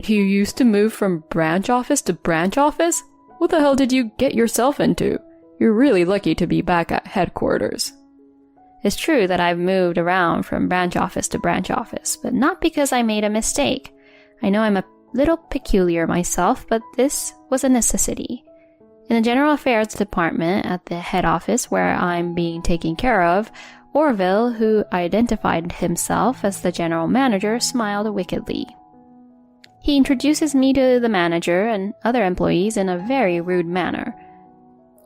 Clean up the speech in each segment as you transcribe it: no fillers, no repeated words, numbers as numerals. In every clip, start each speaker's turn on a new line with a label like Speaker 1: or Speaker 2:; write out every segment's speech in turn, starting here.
Speaker 1: You used to move from branch office to branch office? What the hell did you get yourself into? You're really lucky to be back at headquarters.
Speaker 2: It's true that I've moved around from branch office to branch office, but not because I made a mistake. I know I'm a little peculiar myself, but this was a necessity. In the General Affairs Department at the head office where I'm being taken care of, Orville, who identified himself as the general manager, smiled wickedly. He introduces me to the manager and other employees in a very rude manner.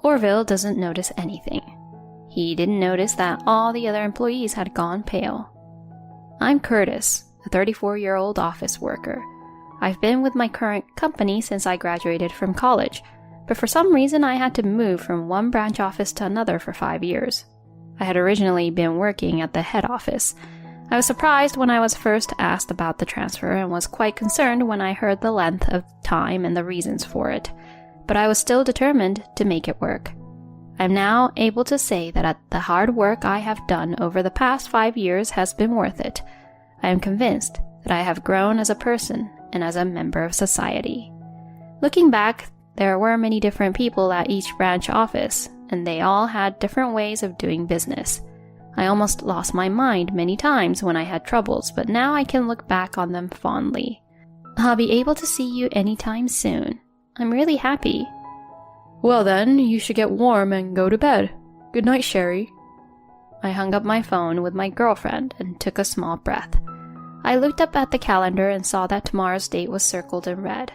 Speaker 2: Orville doesn't notice anything. He didn't notice that all the other employees had gone pale. I'm Curtis, a 34-year-old office worker. I've been with my current company since I graduated from college, but for some reason I had to move from one branch office to another for 5 years. I had originally been working at the head office. I was surprised when I was first asked about the transfer and was quite concerned when I heard the length of time and the reasons for it, but I was still determined to make it work. I'm now able to say that the hard work I have done over the past 5 years has been worth it. I am convinced that I have grown as a person and as a member of society. Looking back, there were many different people at each branch office, and they all had different ways of doing business. I almost lost my mind many times when I had troubles, but now I can look back on them fondly. I'll be able to see you anytime soon. I'm really happy.
Speaker 1: Well then, you should get warm and go to bed. Good night, Sherry.
Speaker 2: I hung up my phone with my girlfriend and took a small breath. I looked up at the calendar and saw that tomorrow's date was circled in red.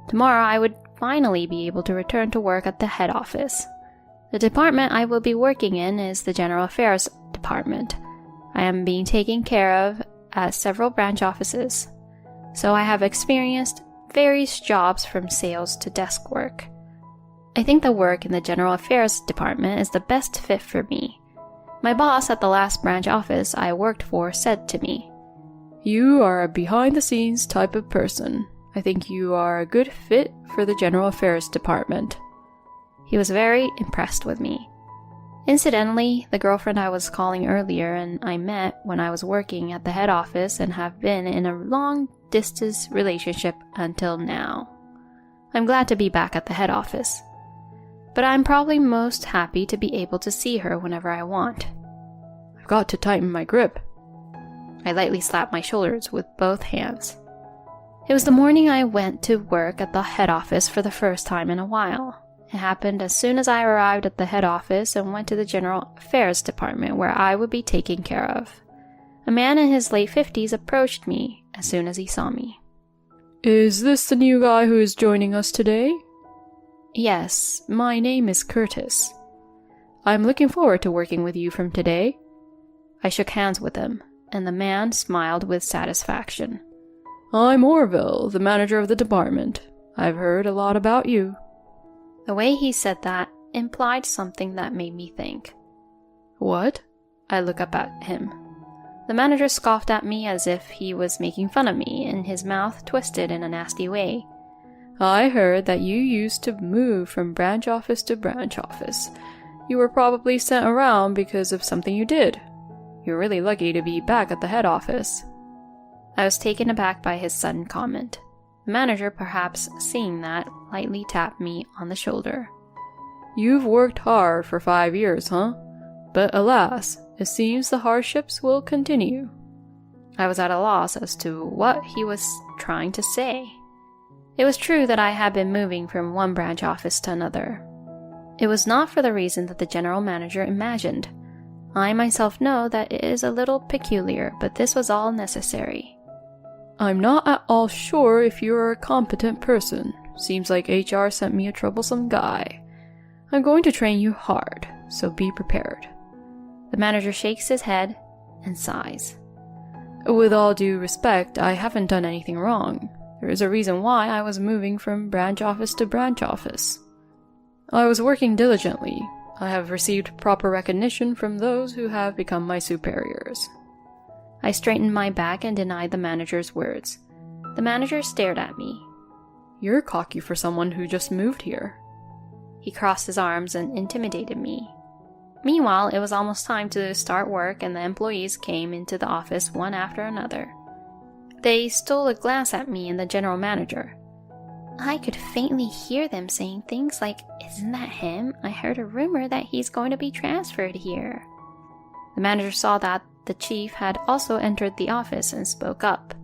Speaker 2: Tomorrow I would finally be able to return to work at the head office. The department I will be working in is the General Affairs Department. I am being taken care of at several branch offices, so I have experienced various jobs from sales to desk work. I think the work in the General Affairs Department is the best fit for me. My boss at the last branch office I worked for said to me,
Speaker 1: "You are a behind-the-scenes type of person. I think you are a good fit for the General Affairs Department."
Speaker 2: He was very impressed with me. Incidentally, the girlfriend I was calling earlier and I met when I was working at the head office and have been in a long-distance relationship until now. I'm glad to be back at the head office. But I'm probably most happy to be able to see her whenever I want.
Speaker 1: I've got to tighten my grip.
Speaker 2: I lightly slapped my shoulders with both hands. It was the morning I went to work at the head office for the first time in a while. It happened as soon as I arrived at the head office and went to the General Affairs Department where I would be taken care of. A man in his late 50s approached me as soon as he saw me.
Speaker 1: "Is this the new guy who is joining us today?"
Speaker 2: "Yes, my name is Curtis."
Speaker 1: "I'm looking forward to working with you from today."
Speaker 2: I shook hands with him, and the man smiled with satisfaction.
Speaker 1: "I'm Orville, the manager of the department. I've heard a lot about you."
Speaker 2: The way he said that implied something that made me think.
Speaker 1: "What?"
Speaker 2: I looked up at him. The manager scoffed at me as if he was making fun of me, and his mouth twisted in a nasty way.
Speaker 1: "I heard that you used to move from branch office to branch office. You were probably sent around because of something you did. You're really lucky to be back at the head office."
Speaker 2: I was taken aback by his sudden comment. The manager, perhaps seeing that, lightly tapped me on the shoulder.
Speaker 1: "You've worked hard for 5 years, huh? But alas, it seems the hardships will continue."
Speaker 2: I was at a loss as to what he was trying to say. It was true that I had been moving from one branch office to another. It was not for the reason that the general manager imagined. I myself know that it is a little peculiar, but this was all necessary.
Speaker 1: "I'm not at all sure if you're a competent person. Seems like HR sent me a troublesome guy. I'm going to train you hard, so be prepared."
Speaker 2: The manager shakes his head and sighs.
Speaker 1: "With all due respect, I haven't done anything wrong. There is a reason why I was moving from branch office to branch office. I was working diligently. I have received proper recognition from those who have become my superiors."
Speaker 2: I straightened my back and denied the manager's words. The manager stared at me.
Speaker 1: "You're cocky for someone who just moved here."
Speaker 2: He crossed his arms and intimidated me. Meanwhile, it was almost time to start work and the employees came into the office one after another. They stole a glance at me and the general manager. I could faintly hear them saying things like, "Isn't that him? I heard a rumor that he's going to be transferred here." The manager saw that the chief had also entered the office and spoke up.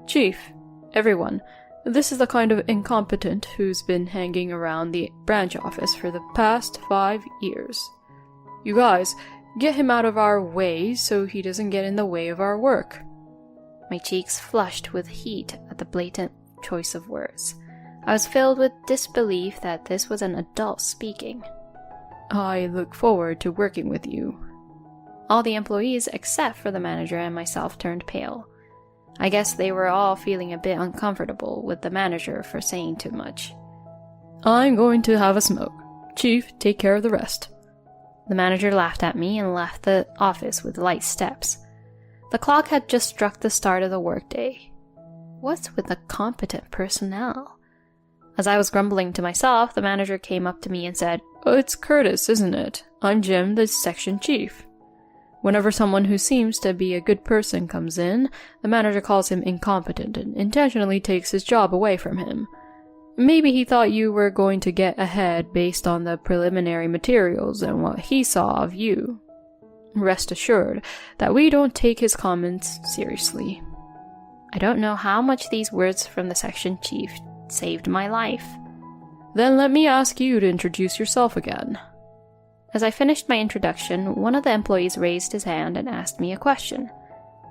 Speaker 1: "Chief, everyone, this is the kind of incompetent who's been hanging around the branch office for the past 5 years. You guys, get him out of our way so he doesn't get in the way of our work."
Speaker 2: My cheeks flushed with heat at the blatant choice of words. I was filled with disbelief that this was an adult speaking.
Speaker 1: "I look forward to working with you."
Speaker 2: All the employees except for the manager and myself turned pale. I guess they were all feeling a bit uncomfortable with the manager for saying too much.
Speaker 1: "I'm going to have a smoke. Chief, take care of the rest."
Speaker 2: The manager laughed at me and left the office with light steps. The clock had just struck the start of the workday. What's with the competent personnel? As I was grumbling to myself, the manager came up to me and said,
Speaker 1: "Oh, it's Curtis, isn't it? I'm Jim, the section chief." Whenever someone who seems to be a good person comes in, the manager calls him incompetent and intentionally takes his job away from him. Maybe he thought you were going to get ahead based on the preliminary materials and what he saw of you. Rest assured that we don't take his comments seriously.
Speaker 2: I don't know how much these words from the section chief saved my life.
Speaker 1: Then let me ask you to introduce yourself again.
Speaker 2: As I finished my introduction, one of the employees raised his hand and asked me a question.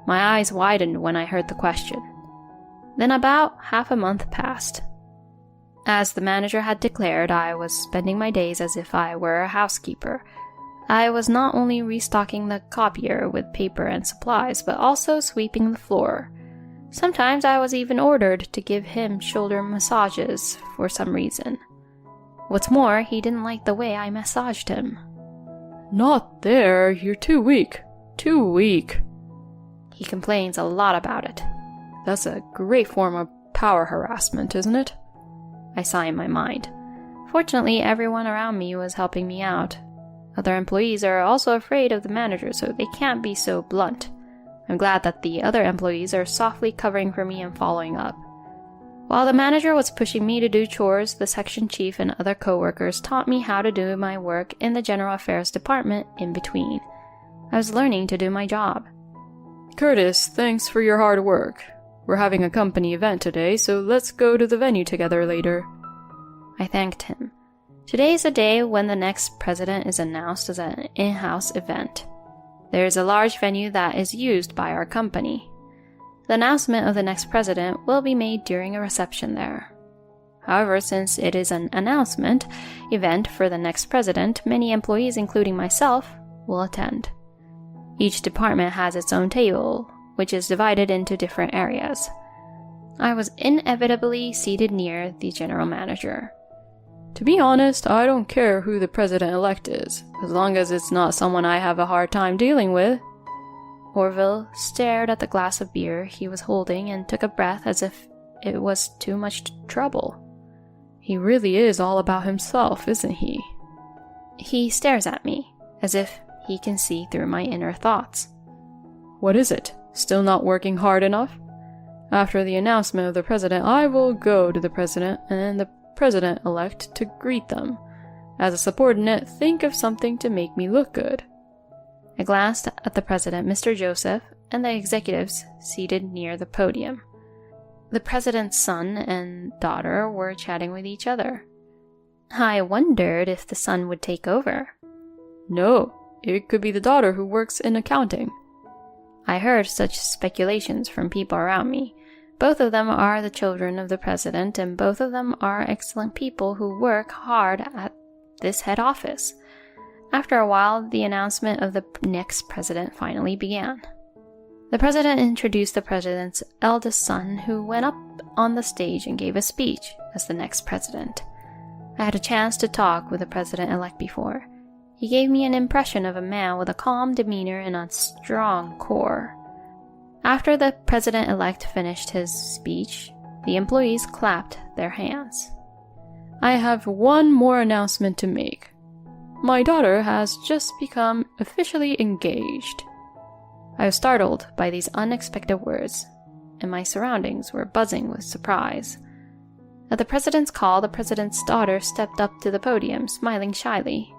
Speaker 2: My eyes widened when I heard the question. Then about half a month passed. As the manager had declared, I was spending my days as if I were a housekeeper. I was not only restocking the copier with paper and supplies, but also sweeping the floor. Sometimes I was even ordered to give him shoulder massages for some reason. What's more, he didn't like the way I massaged him.
Speaker 1: "Not there, you're too weak. Too weak."
Speaker 2: He complains a lot about it.
Speaker 1: That's a great form of power harassment, isn't it?
Speaker 2: I sigh in my mind. Fortunately, everyone around me was helping me out. Other employees are also afraid of the manager, so they can't be so blunt. I'm glad that the other employees are softly covering for me and following up. While the manager was pushing me to do chores, the section chief and other coworkers taught me how to do my work in the general affairs department in between. I was learning to do my job.
Speaker 1: "Curtis, thanks for your hard work. We're having a company event today, so let's go to the venue together later."
Speaker 2: I thanked him. Today is a day when the next president is announced as an in-house event. There is a large venue that is used by our company. The announcement of the next president will be made during a reception there. However, since it is an announcement event for the next president, many employees, including myself, will attend. Each department has its own table, which is divided into different areas. I was inevitably seated near the general manager.
Speaker 1: To be honest, I don't care who the president-elect is, as long as it's not someone I have a hard time dealing with.
Speaker 2: Orville stared at the glass of beer he was holding and took a breath as if it was too much trouble.
Speaker 1: He really is all about himself, isn't he?
Speaker 2: He stares at me, as if he can see through my inner thoughts.
Speaker 1: What is it? Still not working hard enough? After the announcement of the president, I will go to the president and the president-elect to greet them. As a subordinate, think of something to make me look good.
Speaker 2: I glanced at the president, Mr. Joseph, and the executives seated near the podium. The president's son and daughter were chatting with each other. I wondered if the son would take over.
Speaker 1: No, it could be the daughter who works in accounting.
Speaker 2: I heard such speculations from people around me. Both of them are the children of the president, and both of them are excellent people who work hard at this head office. After a while, the announcement of the next president finally began. The president introduced the president's eldest son, who went up on the stage and gave a speech as the next president. I had a chance to talk with the president-elect before. He gave me an impression of a man with a calm demeanor and a strong core. After the president-elect finished his speech, the employees clapped their hands.
Speaker 1: I have one more announcement to make. My daughter has just become officially engaged. I was startled by these unexpected words,
Speaker 2: and my surroundings were buzzing with surprise. At the president's call, the president's daughter stepped up to the podium, smiling shyly.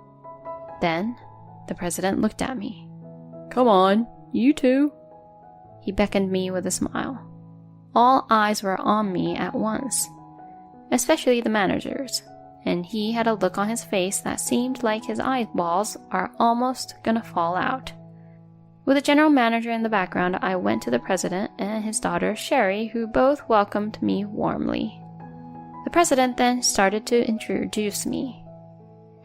Speaker 2: Then, the president looked at me.
Speaker 1: "Come on, you too."
Speaker 2: He beckoned me with a smile. All eyes were on me at once, especially the manager's, and he had a look on his face that seemed like his eyeballs are almost gonna fall out. With the general manager in the background, I went to the president and his daughter Sherry, who both welcomed me warmly. The president then started to introduce me.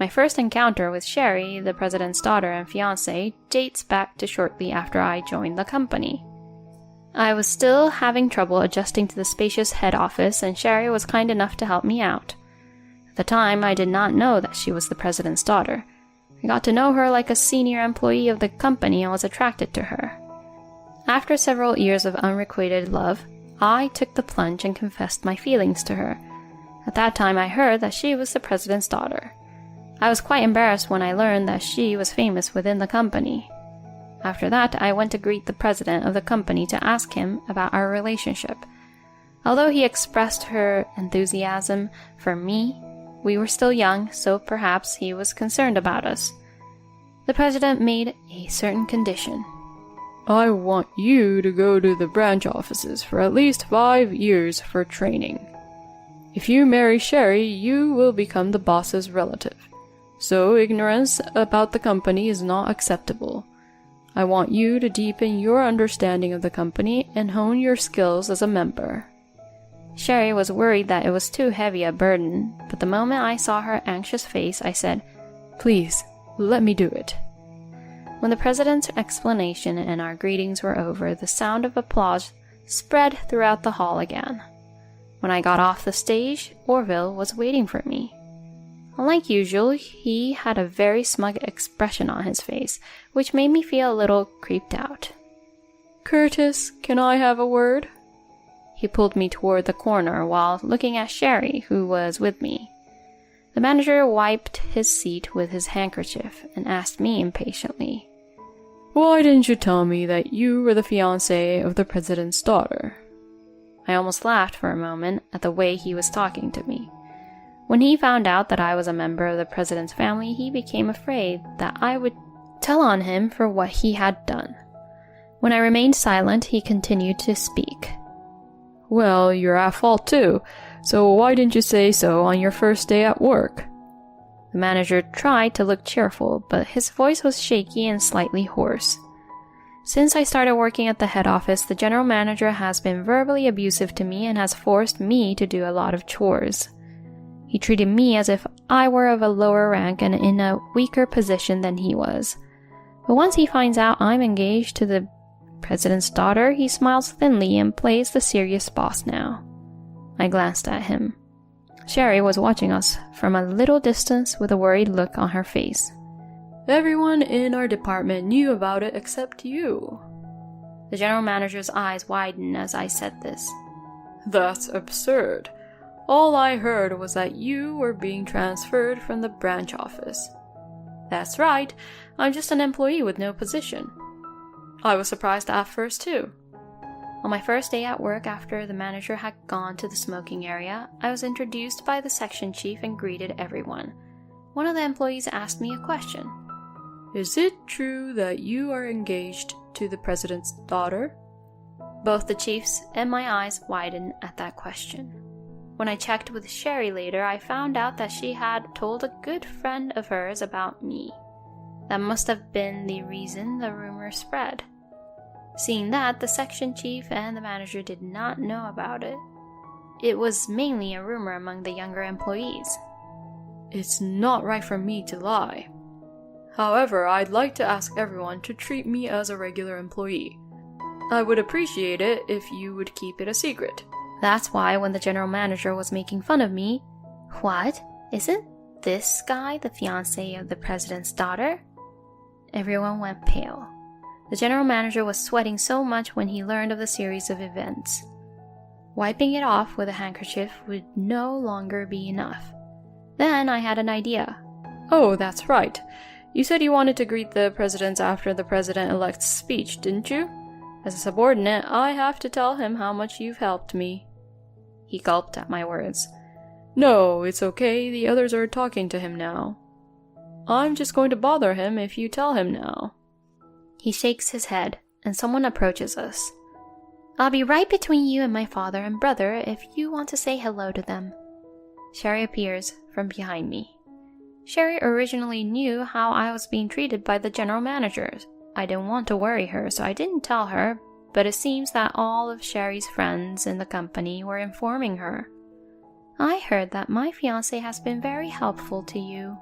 Speaker 2: My first encounter with Sherry, the president's daughter and fiancé, dates back to shortly after I joined the company. I was still having trouble adjusting to the spacious head office, and Sherry was kind enough to help me out. At the time, I did not know that she was the president's daughter. I got to know her like a senior employee of the company and was attracted to her. After several years of unrequited love, I took the plunge and confessed my feelings to her. At that time, I heard that she was the president's daughter. I was quite embarrassed when I learned that she was famous within the company. After that, I went to greet the president of the company to ask him about our relationship. Although he expressed her enthusiasm for me, we were still young, so perhaps he was concerned about us. The president made a certain condition.
Speaker 1: "I want you to go to the branch offices for at least 5 years for training. If you marry Sherry, you will become the boss's relative. So ignorance about the company is not acceptable. I want you to deepen your understanding of the company and hone your skills as a member."
Speaker 2: Sherry was worried that it was too heavy a burden, but the moment I saw her anxious face, I said,
Speaker 1: "Please, let me do it."
Speaker 2: When the president's explanation and our greetings were over, the sound of applause spread throughout the hall again. When I got off the stage, Orville was waiting for me. Unlike usual, he had a very smug expression on his face, which made me feel a little creeped out.
Speaker 1: "Curtis, can I have a word?"
Speaker 2: He pulled me toward the corner while looking at Sherry, who was with me. The manager wiped his seat with his handkerchief and asked me impatiently,
Speaker 1: "Why didn't you tell me that you were the fiancé of the president's daughter?"
Speaker 2: I almost laughed for a moment at the way he was talking to me. When he found out that I was a member of the president's family, he became afraid that I would tell on him for what he had done. When I remained silent, he continued to speak.
Speaker 1: "Well, you're at fault too, so why didn't you say so on your first day at work?"
Speaker 2: The manager tried to look cheerful, but his voice was shaky and slightly hoarse. Since I started working at the head office, the general manager has been verbally abusive to me and has forced me to do a lot of chores. He treated me as if I were of a lower rank and in a weaker position than he was. But once he finds out I'm engaged to the president's daughter, he smiles thinly and plays the serious boss now. I glanced at him. Sherry was watching us from a little distance with a worried look on her face.
Speaker 1: "Everyone in our department knew about it except you."
Speaker 2: The general manager's eyes widened as I said this.
Speaker 1: "That's absurd. All I heard was that you were being transferred from the branch office." "That's right. I'm just an employee with no position." I was surprised at first too. On my first day at work after the manager had gone to the smoking area, I was introduced by the section chief and greeted everyone. One of the employees asked me a question. "Is it true that you are engaged to the president's daughter?"
Speaker 2: Both the chief's and my eyes widened at that question. When I checked with Sherry later, I found out that she had told a good friend of hers about me. That must have been the reason the rumor spread. Seeing that, the section chief and the manager did not know about it. It was mainly a rumor among the younger employees.
Speaker 1: "It's not right for me to lie. However, I'd like to ask everyone to treat me as a regular employee. I would appreciate it if you would keep it a secret."
Speaker 2: That's why when the general manager was making fun of me, "What? Isn't this guy the fiancé of the president's daughter?" Everyone went pale. The general manager was sweating so much when he learned of the series of events. Wiping it off with a handkerchief would no longer be enough. Then I had an idea.
Speaker 1: "Oh, that's right. You said you wanted to greet the presidents after the president-elect's speech, didn't you? As a subordinate, I have to tell him how much you've helped me."
Speaker 2: He gulped at my words.
Speaker 1: "No, it's okay. The others are talking to him now. I'm just going to bother him if you tell him now."
Speaker 2: He shakes his head, and someone approaches us. "I'll be right between you and my father and brother if you want to say hello to them." Sherry appears from behind me. Sherry originally knew how I was being treated by the general managers. I didn't want to worry her, so I didn't tell her, but it seems that all of Sherry's friends in the company were informing her. "I heard that my fiancé has been very helpful to you."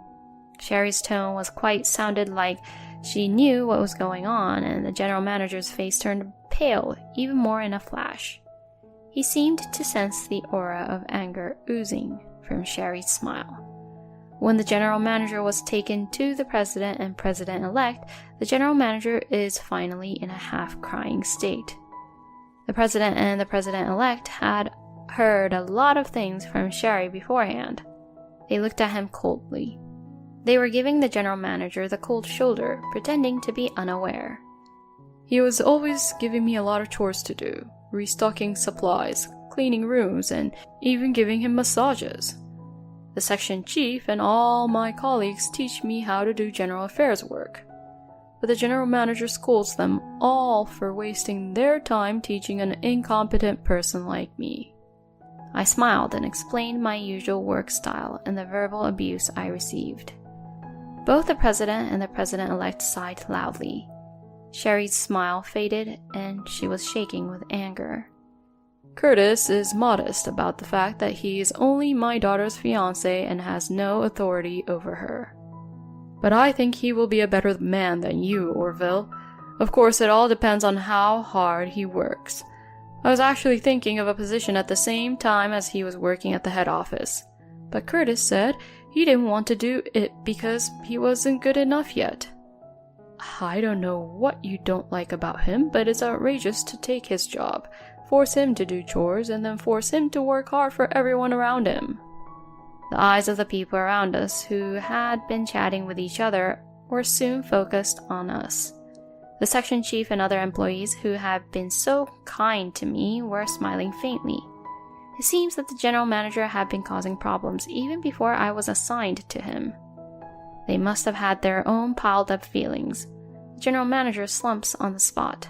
Speaker 2: Sherry's tone sounded like she knew what was going on, and the general manager's face turned pale even more in a flash. He seemed to sense the aura of anger oozing from Sherry's smile. When the general manager was taken to the president and president-elect, the general manager is finally in a half-crying state. The president and the president-elect had heard a lot of things from Sherry beforehand. They looked at him coldly. They were giving the general manager the cold shoulder, pretending to be unaware.
Speaker 1: "He was always giving me a lot of chores to do, restocking supplies, cleaning rooms, and even giving him massages. The section chief and all my colleagues teach me how to do general affairs work. But the general manager scolds them all for wasting their time teaching an incompetent person like me."
Speaker 2: I smiled and explained my usual work style and the verbal abuse I received. Both the president and the president-elect sighed loudly. Sherry's smile faded and she was shaking with anger.
Speaker 1: "Curtis is modest about the fact that he is only my daughter's fiancé and has no authority over her. But I think he will be a better man than you, Orville. Of course, it all depends on how hard he works. I was actually thinking of a position at the same time as he was working at the head office. But Curtis said he didn't want to do it because he wasn't good enough yet. I don't know what you don't like about him, but it's outrageous to take his job, force him to do chores, and then force him to work hard for everyone around him."
Speaker 2: The eyes of the people around us, who had been chatting with each other, were soon focused on us. The section chief and other employees who had been so kind to me were smiling faintly. It seems that the general manager had been causing problems even before I was assigned to him. They must have had their own piled-up feelings. The general manager slumps on the spot.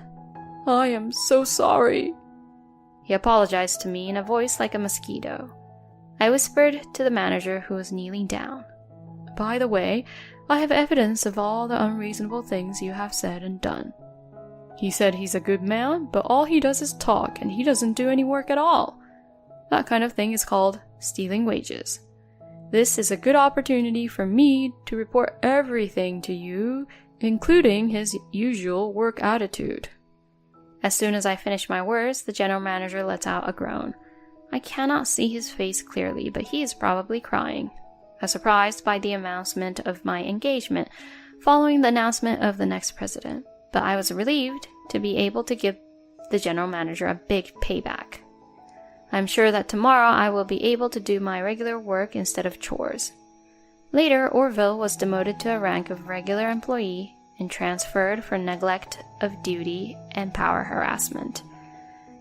Speaker 1: "I am so sorry."
Speaker 2: He apologized to me in a voice like a mosquito. I whispered to the manager, who was kneeling down.
Speaker 1: "By the way, I have evidence of all the unreasonable things you have said and done. He said he's a good man, but all he does is talk, and he doesn't do any work at all. That kind of thing is called stealing wages. This is a good opportunity for me to report everything to you, including his usual work attitude."
Speaker 2: As soon as I finish my words, the general manager lets out a groan. I cannot see his face clearly, but he is probably crying. I was surprised by the announcement of my engagement, following the announcement of the next president, but I was relieved to be able to give the general manager a big payback. I'm sure that tomorrow I will be able to do my regular work instead of chores. Later, Orville was demoted to a rank of regular employee and transferred for neglect of duty and power harassment.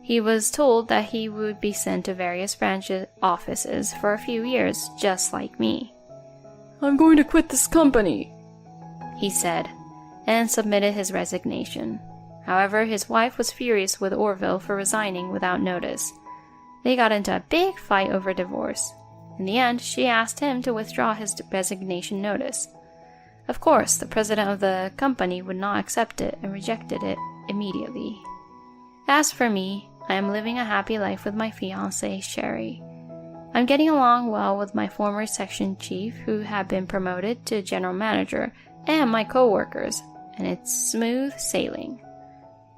Speaker 2: He was told that he would be sent to various branch offices for a few years, just like me.
Speaker 1: "I'm going to quit this company,"
Speaker 2: he said, and submitted his resignation. However, his wife was furious with Orville for resigning without notice. They got into a big fight over divorce. In the end, she asked him to withdraw his resignation notice. Of course, the president of the company would not accept it and rejected it immediately. As for me, I am living a happy life with my fiancée, Sherry. I'm getting along well with my former section chief, who had been promoted to general manager, and my co-workers, and it's smooth sailing.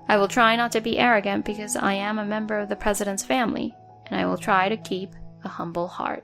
Speaker 2: I will try not to be arrogant because I am a member of the president's family, and I will try to keep a humble heart.